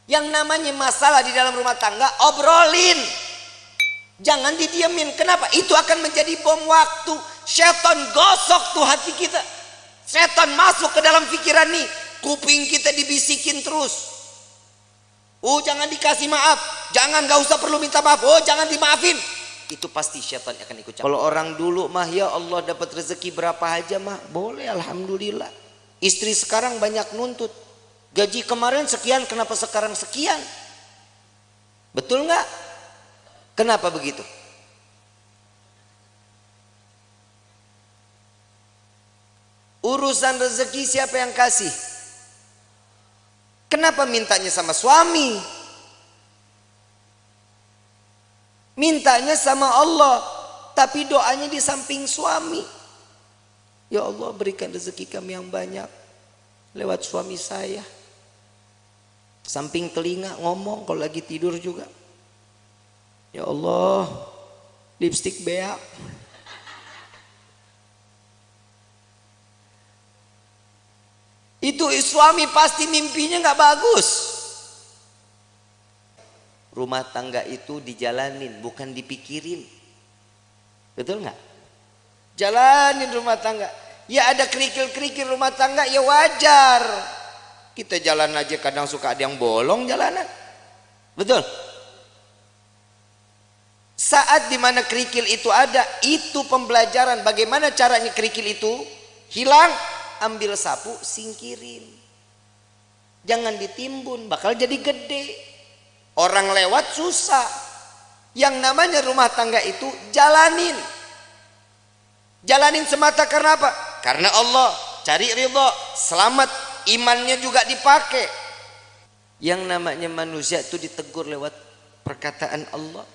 Yang namanya masalah di dalam rumah tangga, obrolin. Jangan didiamin. Kenapa? Itu akan menjadi bom waktu. Setan gosok tuh hati kita. Setan masuk ke dalam pikiran nih. Kuping kita dibisikin terus. Oh, jangan dikasih maaf. Jangan, gak usah perlu minta maaf. Oh, jangan dimaafin. Itu pasti setan akan ikut campur. Kalau orang dulu mah, ya Allah, dapat rezeki berapa aja mah boleh, alhamdulillah. Istri sekarang banyak nuntut. Gaji kemarin sekian, kenapa sekarang sekian? Betul nggak? Kenapa begitu? Urusan rezeki siapa yang kasih? Kenapa mintanya sama suami? Mintanya sama Allah, tapi doanya di samping suami. Ya Allah, berikan rezeki kami yang banyak lewat suami saya. Samping telinga ngomong kalau lagi tidur juga. Ya Allah, lipstik beak. Itu suami pasti mimpinya nggak bagus. Rumah tangga itu dijalanin, bukan dipikirin. Betul nggak? Jalanin rumah tangga. Ya ada kerikil-kerikil rumah tangga, ya wajar. Kita jalan aja kadang suka ada yang bolong jalanan. Betul? Saat dimana kerikil itu ada, itu pembelajaran bagaimana caranya kerikil itu hilang. Ambil sapu, singkirin. Jangan ditimbun, bakal jadi gede. Orang lewat susah. Yang namanya rumah tangga itu jalanin. Jalanin semata karena apa? Karena Allah, cari ridho, selamat, imannya juga dipakai. Yang namanya manusia itu ditegur lewat perkataan Allah.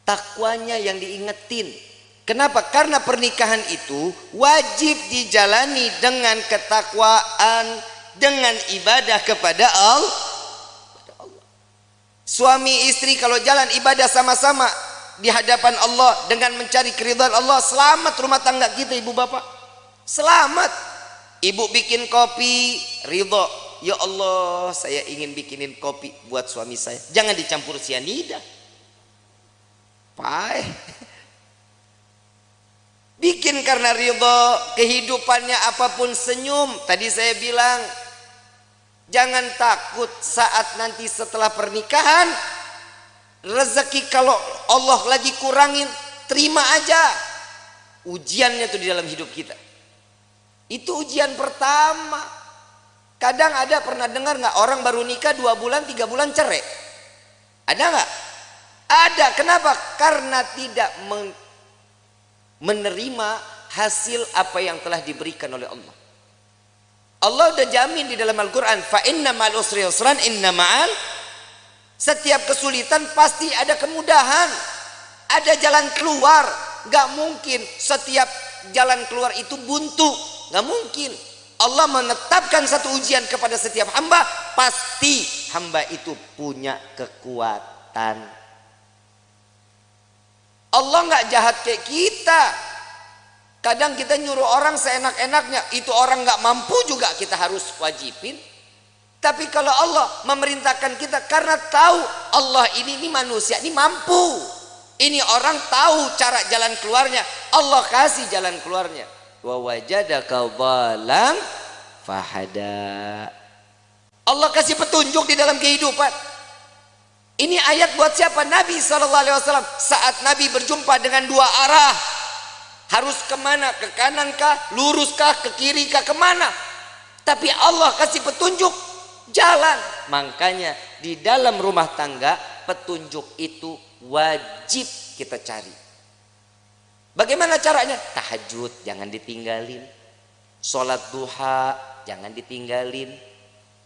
Takwanya yang diingetin. Kenapa? Karena pernikahan itu wajib dijalani dengan ketakwaan, dengan ibadah kepada Allah. Suami istri kalau jalan ibadah sama-sama di hadapan Allah dengan mencari keridhaan Allah, selamat rumah tangga kita, ibu bapak. Selamat. Ibu bikin kopi, ridho. Ya Allah, saya ingin bikinin kopi buat suami saya. Jangan dicampur sianida. Pahit. Bikin karena ridho, kehidupannya apapun senyum. Tadi saya bilang, jangan takut saat nanti setelah pernikahan, rezeki kalau Allah lagi kurangin, terima aja. Ujiannya tuh di dalam hidup kita. Itu ujian pertama. Kadang ada, pernah dengar nggak orang baru nikah 2 bulan, 3 bulan cerai? Ada nggak? Ada. Kenapa? Karena tidak menerima hasil apa yang telah diberikan oleh Allah. Allah udah jamin di dalam Al-Quran, fa inna ma'al usri yusran, inna ma'al, setiap kesulitan pasti ada kemudahan, ada jalan keluar. Gak mungkin setiap jalan keluar itu buntu, gak mungkin. Allah menetapkan satu ujian kepada setiap hamba, pasti hamba itu punya kekuatan. Allah nggak jahat kayak kita. Kadang kita nyuruh orang seenak-enaknya, itu orang nggak mampu juga kita harus wajibin. Tapi kalau Allah memerintahkan kita karena tahu Allah ini manusia ini mampu, ini orang tahu cara jalan keluarnya, Allah kasih jalan keluarnya. Wa wajadaka dhalam fahada. Allah kasih petunjuk di dalam kehidupan. Ini ayat buat siapa? Nabi SAW. Saat Nabi berjumpa dengan 2 arah, harus kemana? Ke kanan kah? Lurus kah? Ke kiri kah? Kemana? Tapi Allah kasih petunjuk jalan. Makanya di dalam rumah tangga petunjuk itu wajib kita cari. Bagaimana caranya? Tahajud jangan ditinggalin, sholat duha jangan ditinggalin,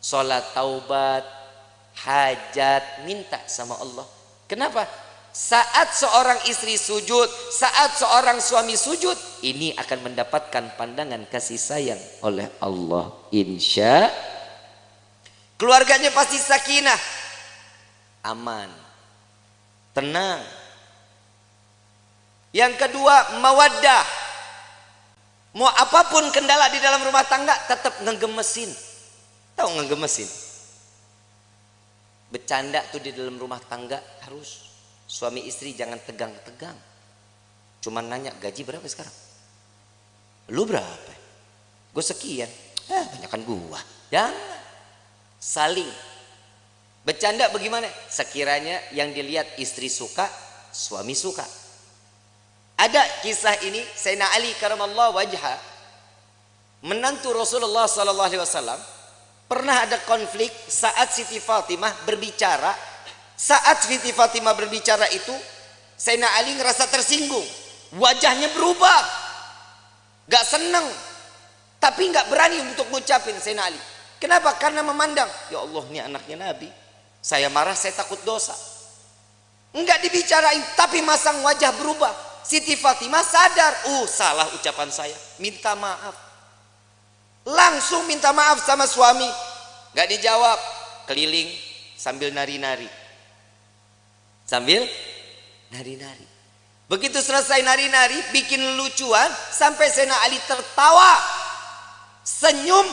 sholat taubat, hajat, minta sama Allah. Kenapa? Saat seorang istri sujud, saat seorang suami sujud, ini akan mendapatkan pandangan kasih sayang oleh Allah. Insya keluarganya pasti sakinah, aman, tenang. Yang kedua, mawaddah. Mau apapun kendala di dalam rumah tangga tetap ngegemesin. Tahu ngegemesin? Bercanda tuh di dalam rumah tangga harus. Suami istri jangan tegang-tegang. Cuman nanya, gaji berapa sekarang? Lu berapa? Gue sekian. Banyakan gua. Jangan. Saling. Bercanda bagaimana? Sekiranya yang dilihat istri suka, suami suka. Ada kisah ini, Sayyidina Ali karamallahu wajha, menantu Rasulullah sallallahu alaihi wasallam, pernah ada konflik saat Siti Fatimah berbicara. Saat Siti Fatimah berbicara itu, Sayyidina Ali ngerasa tersinggung. Wajahnya berubah. Gak seneng. Tapi gak berani untuk ngucapin Sayyidina Ali. Kenapa? Karena memandang, ya Allah ini anaknya Nabi. Saya marah, saya takut dosa. Enggak dibicarain, tapi masang wajah berubah. Siti Fatimah sadar, salah ucapan saya. Minta maaf. Langsung minta maaf sama suami. Gak dijawab. Keliling sambil nari-nari. Sambil nari-nari. Begitu selesai nari-nari, bikin lucuan, sampai Sayyidina Ali tertawa, senyum.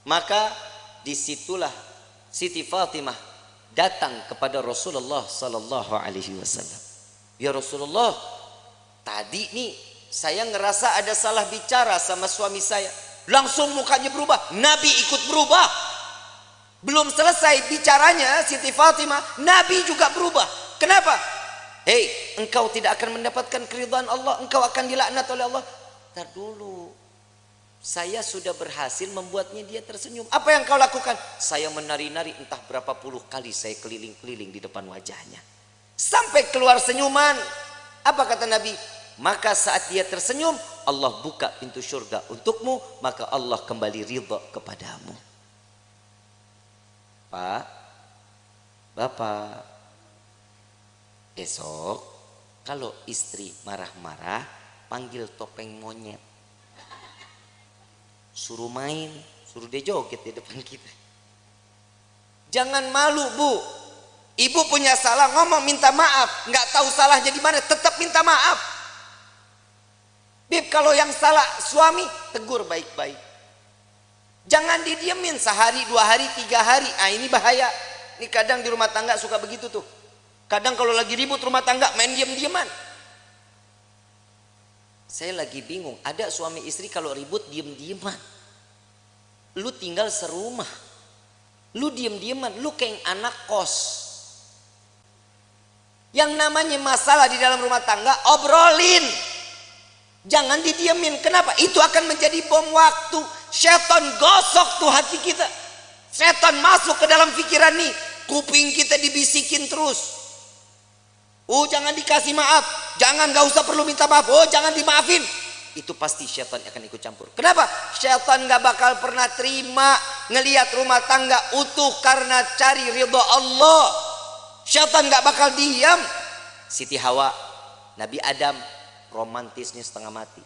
Maka disitulah Siti Fatimah datang kepada Rasulullah sallallahu alaihi wasallam. Ya Rasulullah, tadi nih saya ngerasa ada salah bicara sama suami saya. Langsung mukanya berubah, Nabi ikut berubah. Belum selesai bicaranya Siti Fatimah, Nabi juga berubah. Kenapa? Hei, engkau tidak akan mendapatkan keridhaan Allah, engkau akan dilaknat oleh Allah. Tar dulu, saya sudah berhasil membuatnya dia tersenyum. Apa yang kau lakukan? Saya menari-nari entah berapa puluh kali, saya keliling-keliling di depan wajahnya sampai keluar senyuman. Apa kata Nabi? Maka saat dia tersenyum, Allah buka pintu surga untukmu, maka Allah kembali ridha kepadamu. Pak, Bapak, esok kalau istri marah-marah, panggil topeng monyet, suruh main, suruh dia joget di depan kita. Jangan malu, Bu. Ibu punya salah, ngomong minta maaf. Nggak tahu salahnya di mana, tetap minta maaf. Bib, kalau yang salah suami, tegur baik-baik. Jangan didiemin sehari, 2 hari, 3 hari. Ini bahaya. Ini kadang di rumah tangga suka begitu tuh. Kadang kalau lagi ribut rumah tangga main diem-dieman. Saya lagi bingung. Ada suami istri kalau ribut diem-dieman. Lu tinggal serumah. Lu diem-dieman. Lu kayak anak kos. Yang namanya masalah di dalam rumah tangga, obrolin. Jangan didiemin. Kenapa? Itu akan menjadi bom waktu. Setan gosok tuh hati kita. Setan masuk ke dalam pikiran nih. Kuping kita dibisikin terus. Jangan dikasih maaf. Jangan, gak usah perlu minta maaf. Jangan dimaafin. Itu pasti setan akan ikut campur. Kenapa? Setan gak bakal pernah terima ngelihat rumah tangga utuh karena cari ridha Allah. Setan gak bakal diam. Siti Hawa, Nabi Adam, romantisnya setengah mati.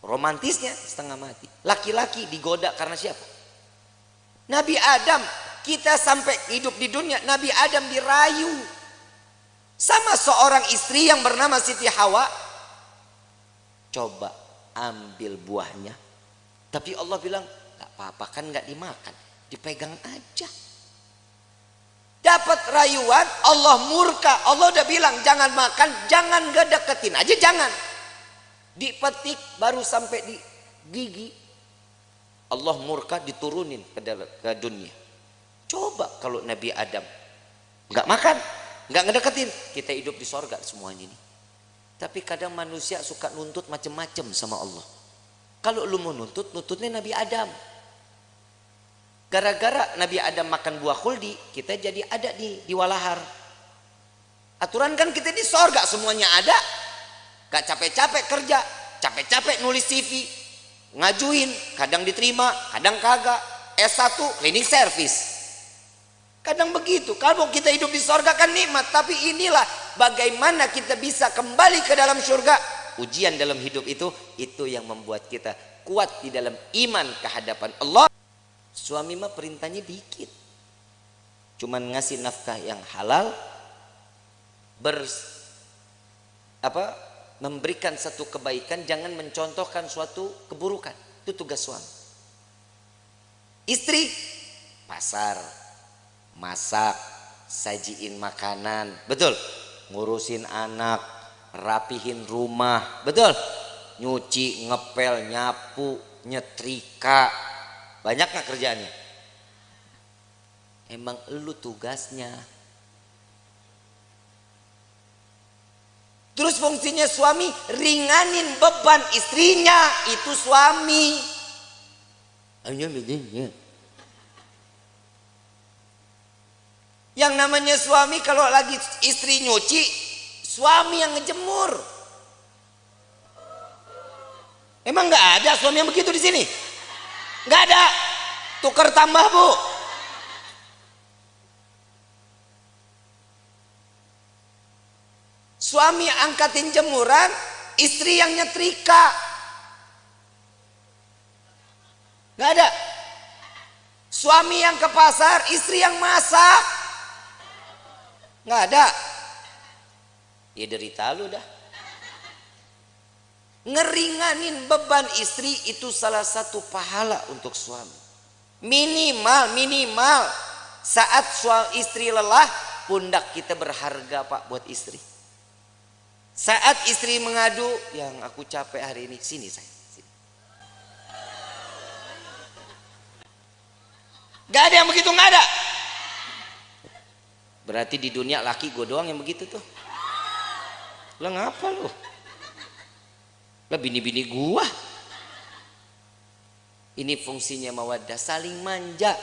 Romantisnya setengah mati. Laki-laki digoda karena siapa? Nabi Adam. Kita sampai hidup di dunia, Nabi Adam dirayu sama seorang istri yang bernama Siti Hawa. Coba ambil buahnya. Tapi Allah bilang, gak apa-apa, kan gak dimakan, dipegang aja. Dapat rayuan, Allah murka. Allah udah bilang jangan makan, jangan gak deketin aja, jangan. Dipetik baru sampai di gigi, Allah murka, diturunin ke dunia. Coba kalau Nabi Adam nggak makan, nggak ngedeketin, kita hidup di sorga semuanya ini. Tapi kadang manusia suka nuntut macem-macem sama Allah. Kalau lu mau nuntut, nuntutnya Nabi Adam. Gara-gara Nabi Adam makan buah khuldi, kita jadi ada di walahar. Aturan kan kita di sorga semuanya ada. Gak capek-capek kerja, capek-capek nulis CV, ngajuin, kadang diterima, kadang kagak. S1 cleaning service. Kadang begitu. Kalau kita hidup di sorga kan nikmat, tapi inilah bagaimana kita bisa kembali ke dalam surga. Ujian dalam hidup itu yang membuat kita kuat di dalam iman kehadapan Allah. Suami mah perintahnya dikit, cuman ngasih nafkah yang halal, memberikan satu kebaikan, jangan mencontohkan suatu keburukan. Itu tugas suami. Istri pasar, masak, sajiin makanan, betul, ngurusin anak, rapihin rumah, betul, nyuci, ngepel, nyapu, nyetrika, banyak nggak kerjaannya? Emang elu tugasnya. Terus fungsinya suami ringanin beban istrinya, itu suami. Yang namanya suami kalau lagi istri nyuci, suami yang ngejemur. Emang nggak ada suami yang begitu di sini? Nggak ada. Tukar tambah, Bu. Suami angkatin jemuran, istri yang nyetrika. Nggak ada. Suami yang ke pasar, istri yang masak. Nggak ada. Ya derita lu dah. Ngeringanin beban istri itu salah satu pahala untuk suami. Minimal saat suami istri lelah, pundak kita berharga, Pak, buat istri. Saat istri mengadu, yang aku capek hari ini, sini saya. Sini. Gak ada yang begitu, gak ada. Berarti di dunia laki gue doang yang begitu tuh. Lah ngapa lu? Lah bini-bini gua. Ini fungsinya mawaddah, saling manja,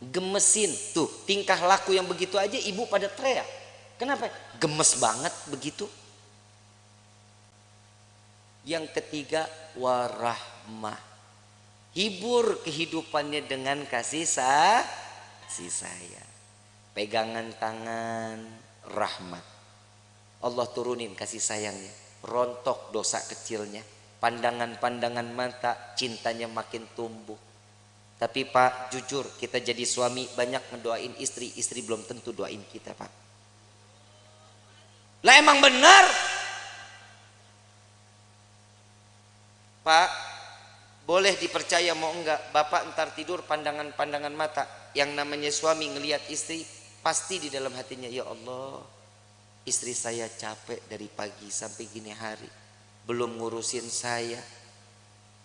gemesin. Tuh tingkah laku yang begitu aja ibu pada teriak. Kenapa? Gemes banget begitu. Yang ketiga, warahmah. Hibur kehidupannya dengan kasih sayang. Pegangan tangan, rahmat. Allah turunin kasih sayangnya. Rontok dosa kecilnya. Pandangan-pandangan mata, cintanya makin tumbuh. Tapi Pak, jujur kita jadi suami banyak ngedoain istri. Istri belum tentu doain kita, Pak. Lah emang benar. Pak, boleh dipercaya mau enggak, Bapak ntar tidur pandangan-pandangan mata. Yang namanya suami ngelihat istri, pasti di dalam hatinya, ya Allah, istri saya capek dari pagi sampai gini hari, belum ngurusin saya,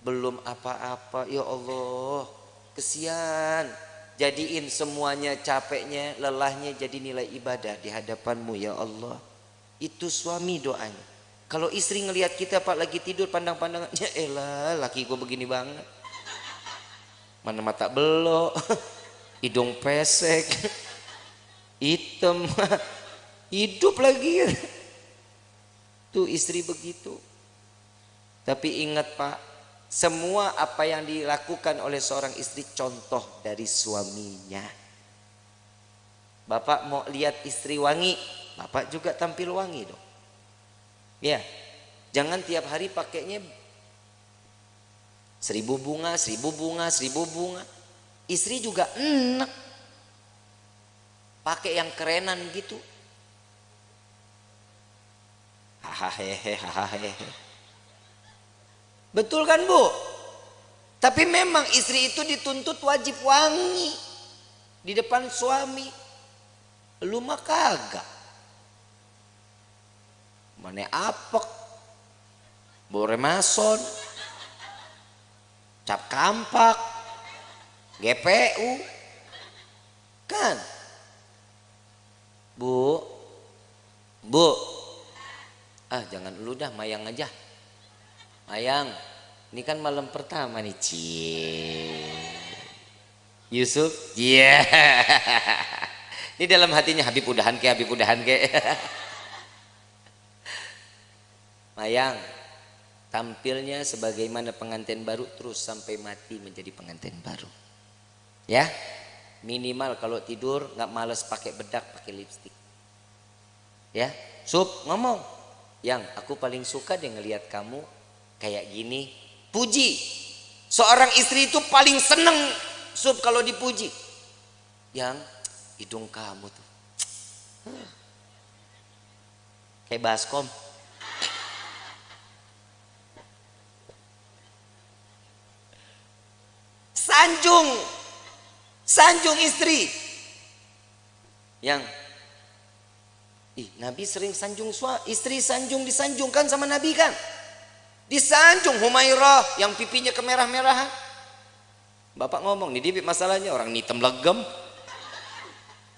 belum apa-apa, ya Allah, kesian. Jadiin semuanya capeknya, lelahnya jadi nilai ibadah di hadapanmu, ya Allah. Itu suami doanya. Kalau istri ngelihat kita, Pak, lagi tidur pandang-pandangannya, elah laki gue begini banget, mana mata belok, hidung pesek, hitam, hidup lagi. Tuh istri begitu. Tapi ingat, Pak, semua apa yang dilakukan oleh seorang istri contoh dari suaminya. Bapak mau lihat istri wangi, Bapak juga tampil wangi dong. Ya, jangan tiap hari pakainya 1000 bunga, 1000 bunga, 1000 bunga. Istri juga enak pakai yang kerenan gitu. Hahaha. Betul kan, Bu? Tapi memang istri itu dituntut wajib wangi di depan suami. Lu mah kagak. Mana apek, bore mason, cap kampak, GPU, kan? Bu, jangan dulu dah, Mayang aja. Mayang, ini kan malam pertama nih, Cie. Yusuf, iya. Yeah. Ini dalam hatinya, Habib udahan ke. Mayang, tampilnya sebagaimana pengantin baru terus sampai mati menjadi pengantin baru. Ya, minimal kalau tidur nggak males pakai bedak, pakai lipstik. Ya, Sup ngomong, yang aku paling suka deh ngelihat kamu kayak gini. Puji. Seorang istri itu paling seneng, Sup, kalau dipuji. Yang hidung kamu tuh kayak baskom. Sanjung istri. Yang Nabi sering sanjung istri, disanjungkan sama Nabi kan? Disanjung Humairah yang pipinya kemerah-merahan. Bapak ngomong, nih dia masalahnya orang hitam legem.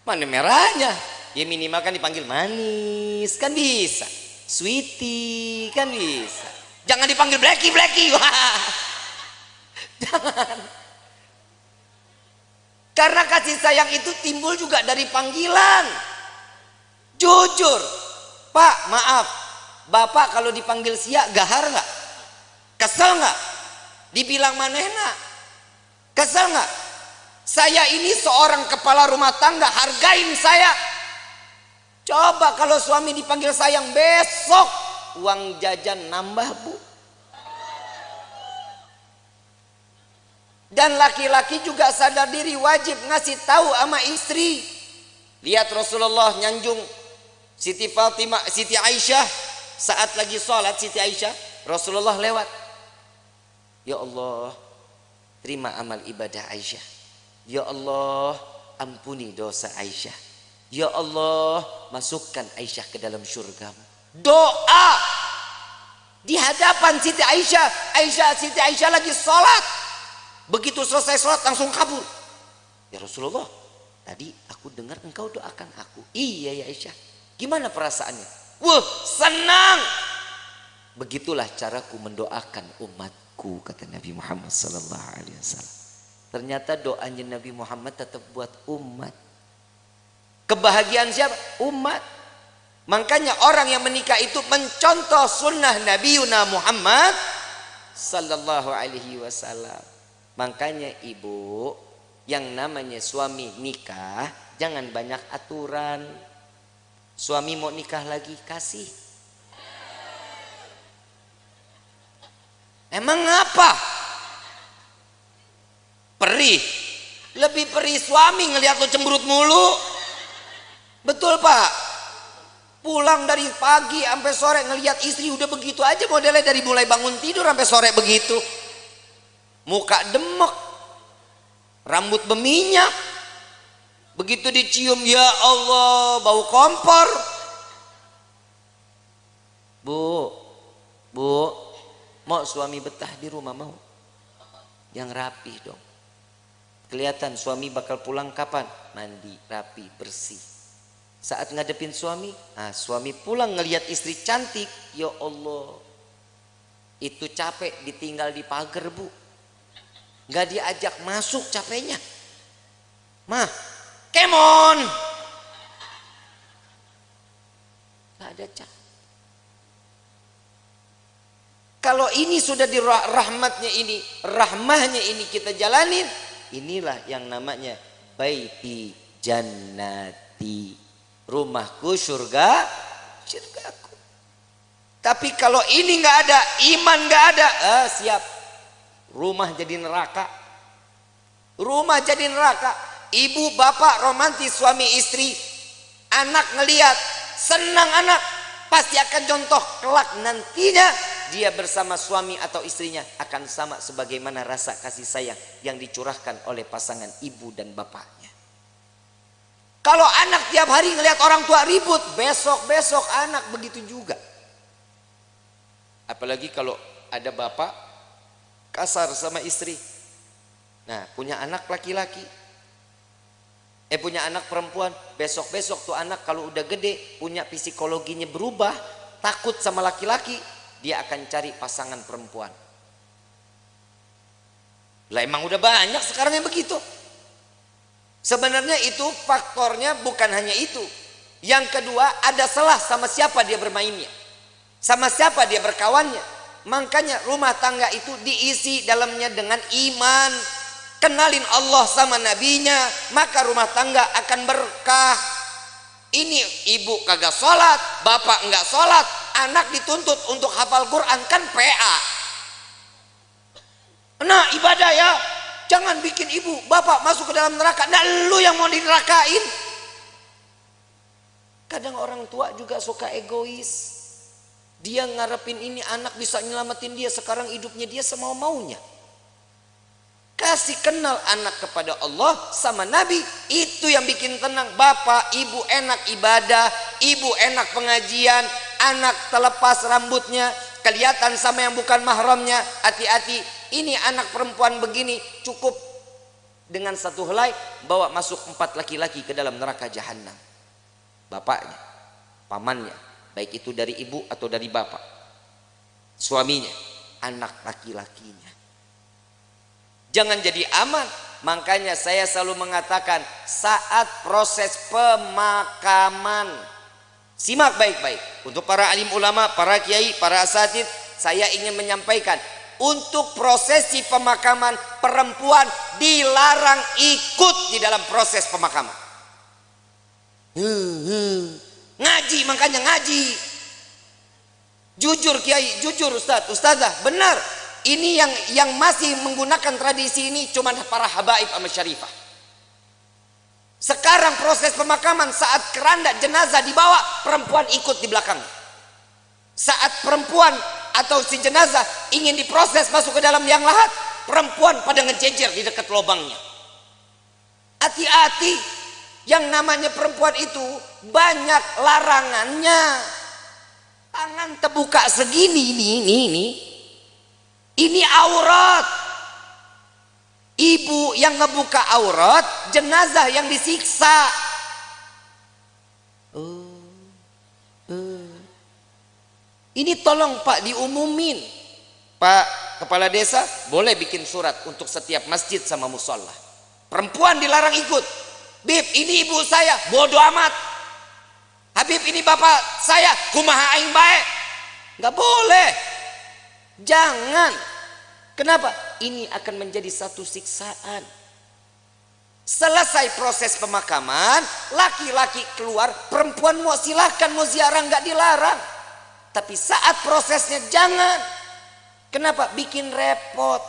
Mana merahnya? Ya minimal kan dipanggil manis, kan bisa. Sweetie, kan bisa. Jangan dipanggil Blacky. Jangan. Karena kasih sayang itu timbul juga dari panggilan. Jujur, Pak, maaf, Bapak kalau dipanggil sia gahar nggak? Kesel nggak? Dibilang manehna, kesel nggak? Saya ini seorang kepala rumah tangga, hargain saya. Coba kalau suami dipanggil sayang, besok uang jajan nambah, Bu. Dan laki-laki juga sadar diri, wajib ngasih tahu sama istri. Lihat Rasulullah nyanjung Siti Fatimah, Siti Aisyah saat lagi sholat. Siti Aisyah, Rasulullah lewat, ya Allah, terima amal ibadah Aisyah. Ya Allah, ampuni dosa Aisyah. Ya Allah, masukkan Aisyah ke dalam surgamu. Doa di hadapan Siti Aisyah. Siti Aisyah lagi sholat. Begitu selesai sholat langsung kabur. Ya Rasulullah, tadi aku dengar engkau doakan aku. Iya ya Aisyah. Gimana perasaannya? Wah, senang. Begitulah caraku mendoakan umatku, kata Nabi Muhammad SAW. Ternyata doanya Nabi Muhammad tetap buat umat. Kebahagiaan siapa? Umat. Makanya orang yang menikah itu mencontoh sunnah Nabi Muhammad sallallahu alaihi wasallam. Makanya ibu, yang namanya suami nikah jangan banyak aturan. Suami mau nikah lagi, kasih. Emang apa? Perih. Lebih perih suami ngelihat lo cemberut mulu. Betul Pak? Pulang dari pagi sampai sore ngelihat istri udah begitu aja modelnya, dari mulai bangun tidur sampai sore begitu. Muka demek, rambut berminyak. Begitu dicium, ya Allah, bau kompor. Bu, mau suami betah di rumah mau? Yang rapi dong. Kelihatan suami bakal pulang kapan? Mandi, rapi, bersih. Saat ngadepin suami, suami pulang ngelihat istri cantik, ya Allah, itu capek ditinggal di pagar, Bu. Nggak diajak masuk capeknya. Mah, kemon. Nggak ada capek. Kalau ini sudah di rahmahnya ini kita jalanin, inilah yang namanya baiti jannati, rumahku surgaku. Tapi kalau ini nggak ada, iman nggak ada, siap, rumah jadi neraka. Rumah jadi neraka. Ibu bapak romantis suami istri, anak ngelihat senang, anak pasti akan contoh kelak nantinya dia bersama suami atau istrinya akan sama sebagaimana rasa kasih sayang yang dicurahkan oleh pasangan ibu dan bapaknya. Kalau anak tiap hari ngelihat orang tua ribut, besok anak begitu juga. Apalagi kalau ada bapak kasar sama istri. Nah, punya anak laki-laki, punya anak perempuan, besok tuh anak kalau udah gede punya psikologinya berubah, takut sama laki-laki, dia akan cari pasangan perempuan. Lah emang udah banyak sekarang yang begitu. Sebenarnya itu faktornya bukan hanya itu. Yang kedua, ada salah sama siapa dia bermainnya, sama siapa dia berkawannya. Makanya rumah tangga itu diisi dalamnya dengan iman, kenalin Allah sama nabinya, maka rumah tangga akan berkah. Ini ibu kagak sholat, bapak enggak sholat, anak dituntut untuk hafal Quran, kan PA. Nah ibadah ya, jangan bikin ibu bapak masuk ke dalam neraka. Nah lu yang mau dinerakain. Kadang orang tua juga suka egois. Dia ngarepin ini anak bisa nyelamatin dia, sekarang hidupnya dia semau-maunya. kasih kenal anak kepada Allah sama Nabi, itu yang bikin tenang. Bapak ibu enak ibadah, ibu enak pengajian, anak terlepas rambutnya, kelihatan sama yang bukan mahramnya. Hati-hati, ini anak perempuan begini, cukup dengan satu helai bawa masuk 4 laki-laki ke dalam neraka jahanam. Bapaknya, pamannya, baik itu dari ibu atau dari bapak, suaminya, anak laki-lakinya. Jangan jadi aman. Makanya saya selalu mengatakan, saat proses pemakaman, simak baik-baik. Untuk para alim ulama, para kiai, para asatid, saya ingin menyampaikan, untuk prosesi pemakaman, perempuan dilarang ikut di dalam proses pemakaman. Ngaji, makanya ngaji. Jujur kiai, jujur ustadz, ustadzah, benar. Ini yang masih menggunakan tradisi ini cuma para habaib sama syarifah. Sekarang proses pemakaman, saat keranda jenazah dibawa, perempuan ikut di belakang. Saat perempuan atau si jenazah ingin diproses masuk ke dalam liang lahat, perempuan pada ngejejer di dekat lubangnya. Hati-hati, yang namanya perempuan itu banyak larangannya. Tangan terbuka segini, ini aurat. Ibu yang ngebuka aurat, jenazah yang disiksa. Ini tolong Pak diumumin. Pak Kepala Desa boleh bikin surat untuk setiap masjid sama musola. Perempuan dilarang ikut. Bib, ini ibu saya, bodoh amat. Habib, ini bapak saya, kumaha aing bae. Nggak boleh. Jangan. Kenapa? Ini akan menjadi satu siksaan. Selesai proses pemakaman, laki-laki keluar, perempuan mau silahkan, mau ziarah, nggak dilarang. Tapi saat prosesnya jangan. Kenapa? Bikin repot.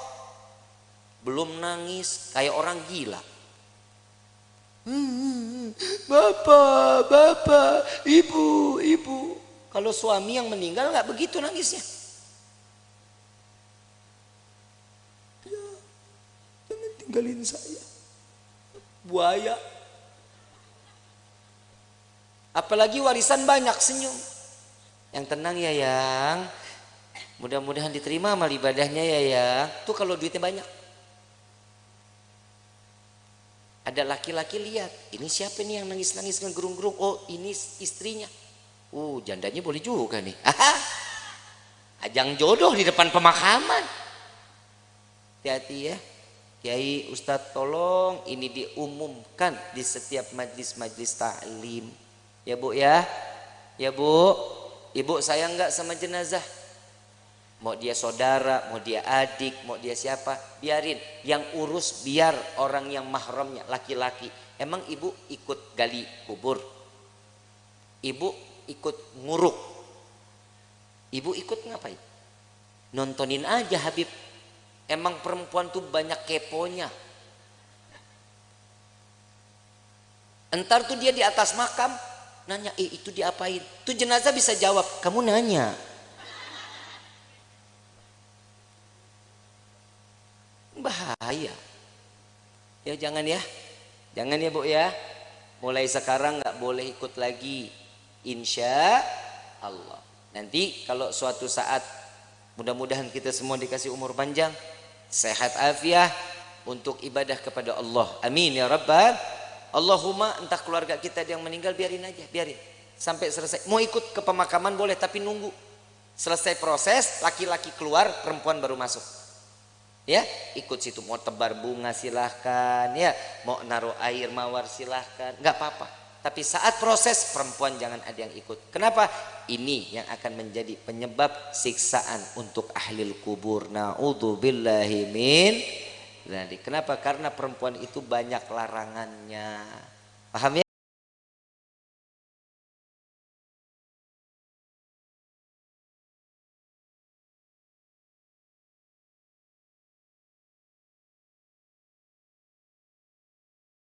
Belum nangis kayak orang gila. Bapak, ibu. Kalau suami yang meninggal nggak begitu nangisnya. Ya, jangan tinggalin saya. Buaya. Apalagi warisan banyak, senyum. Yang tenang ya yang, mudah-mudahan diterima amal ibadahnya ya yang. Tuh kalau duitnya banyak. Ada laki-laki lihat, ini siapa nih yang nangis-nangis ngegerung-gerung? Oh, ini istrinya. Jandanya boleh juga nih. Ajang jodoh di depan pemakaman. Hati-hati ya. Kiai, Ustadz, tolong ini diumumkan di setiap majlis-majlis ta'lim. Ya Bu ya. Ya Bu. Ibu sayang nggak sama jenazah? Mau dia saudara, mau dia adik, mau dia siapa, biarin. Yang urus biar orang yang mahramnya, laki-laki. Emang ibu ikut gali kubur? Ibu ikut nguruk? Ibu ikut ngapain? Nontonin aja Habib. Emang perempuan tuh banyak keponya. Entar tuh dia di atas makam nanya, itu diapain? Tuh jenazah bisa jawab, kamu nanya. Bahaya. Ya jangan ya. Jangan ya Bu ya. Mulai sekarang nggak boleh ikut lagi. Insya Allah. Nanti kalau suatu saat, mudah-mudahan kita semua dikasih umur panjang, sehat afiah untuk ibadah kepada Allah. Amin ya Rabbal. Allahumma, entah keluarga kita yang meninggal, biarin aja, biarin sampai selesai. Mau ikut ke pemakaman boleh, tapi nunggu selesai proses, laki-laki keluar, perempuan baru masuk. Ya, ikut situ. Mau tebar bunga silahkan, ya, mau naruh air mawar silahkan, nggak apa-apa. Tapi saat proses, perempuan jangan ada yang ikut. Kenapa? Ini yang akan menjadi penyebab siksaan untuk ahlil kubur. Na'udzubillahi min. Kenapa? Karena perempuan itu banyak larangannya. Paham ya?